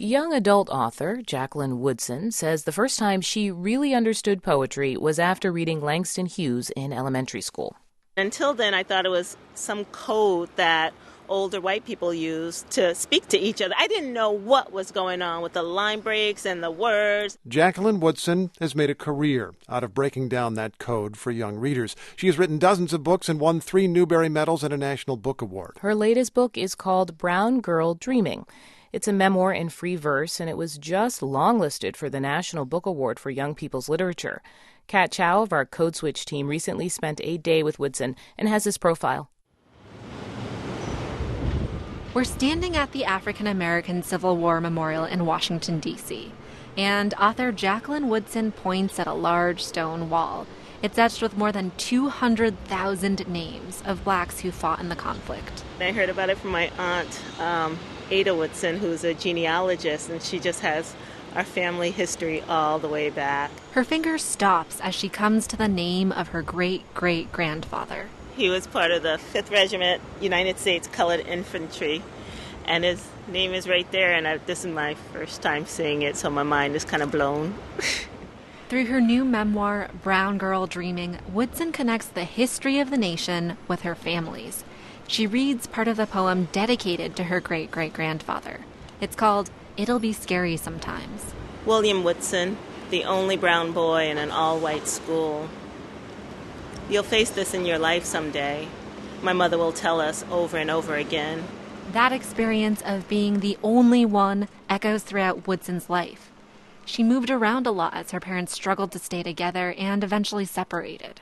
Young adult author Jacqueline Woodson says the first time she really understood poetry was after reading Langston Hughes in elementary school. Until then, I thought it was some code that older white people used to speak to each other. I didn't know what was going on with the line breaks and the words. Jacqueline Woodson has made a career out of breaking down that code for young readers. She has written dozens of books and won 3 Newbery Medals and a National Book Award. Her latest book is called Brown Girl Dreaming. It's a memoir in free verse, and it was just longlisted for the National Book Award for Young People's Literature. Kat Chow of our Code Switch team recently spent a day with Woodson and has his profile. We're standing at the African American Civil War Memorial in Washington, D.C., and author Jacqueline Woodson points at a large stone wall. It's etched with more than 200,000 names of blacks who fought in the conflict. I heard about it from my aunt, Ada Woodson, who's a genealogist, and she just has our family history all the way back. Her finger stops as she comes to the name of her great-great-grandfather. He was part of the 5th Regiment, United States Colored Infantry, and his name is right there, and this is my first time seeing it, so my mind is kind of blown. Through her new memoir, Brown Girl Dreaming, Woodson connects the history of the nation with her family's. She reads part of the poem dedicated to her great-great-grandfather. It's called It'll Be Scary Sometimes. William Woodson, the only brown boy in an all-white school. You'll face this in your life someday. My mother will tell us over and over again. That experience of being the only one echoes throughout Woodson's life. She moved around a lot as her parents struggled to stay together and eventually separated.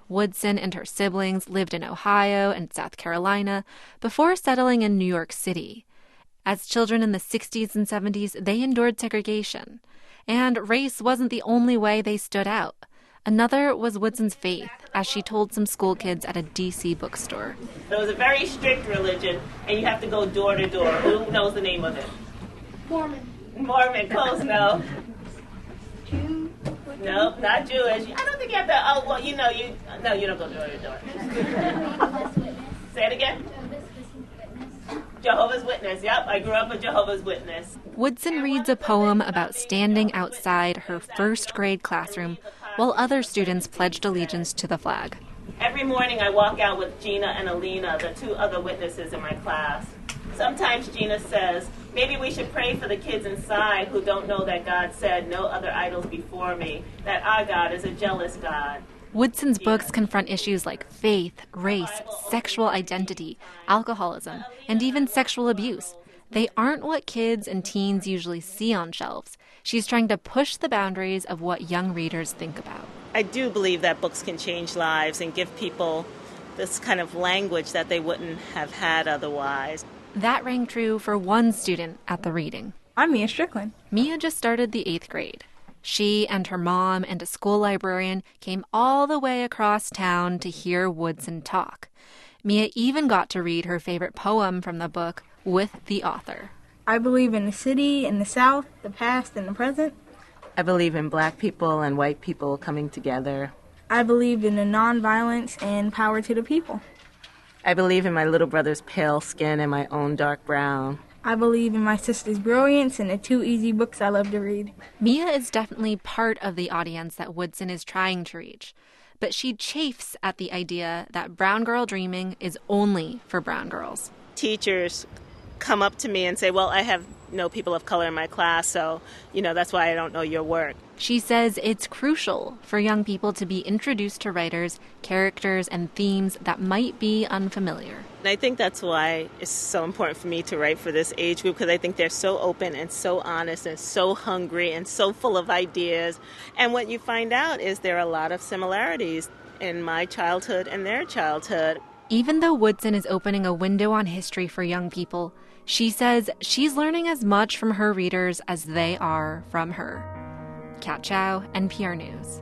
Woodson and her siblings lived in Ohio and South Carolina before settling in New York City. As children in the 60s and 70s, they endured segregation. And race wasn't the only way they stood out. Another was Woodson's faith, as she told some school kids at a D.C. bookstore. It was a very strict religion, and you have to go door to door. Who knows the name of it? Mormon. Mormon, close, no. Jew. No, not Jewish. I don't think you have to, you don't go door to door. Say it again. Jehovah's Witness. Yep, I grew up a Jehovah's Witness. Woodson reads a poem about standing outside her first grade classroom while other students pledged allegiance to the flag. Every morning I walk out with Gina and Alina, the 2 other witnesses in my class. Sometimes Gina says, maybe we should pray for the kids inside who don't know that God said, no other idols before me, that our God is a jealous God. Woodson's books confront issues like faith, race, sexual identity, alcoholism, and even sexual abuse. They aren't what kids and teens usually see on shelves. She's trying to push the boundaries of what young readers think about. I do believe that books can change lives and give people this kind of language that they wouldn't have had otherwise. That rang true for one student at the reading. I'm Mia Strickland. Mia just started the 8th grade. She and her mom and a school librarian came all the way across town to hear Woodson talk. Mia even got to read her favorite poem from the book with the author. I believe in the city, in the South, the past, and the present. I believe in black people and white people coming together. I believe in the nonviolence and power to the people. I believe in my little brother's pale skin and my own dark brown. I believe in my sister's brilliance and the 2 easy books I love to read. Mia is definitely part of the audience that Woodson is trying to reach. But she chafes at the idea that Brown Girl Dreaming is only for brown girls. Teachers come up to me and say, well, I have no people of color in my class, so, that's why I don't know your work. She says it's crucial for young people to be introduced to writers, characters, and themes that might be unfamiliar. And I think that's why it's so important for me to write for this age group, because I think they're so open and so honest and so hungry and so full of ideas. And what you find out is there are a lot of similarities in my childhood and their childhood. Even though Woodson is opening a window on history for young people, she says she's learning as much from her readers as they are from her. Kat Chow, NPR News.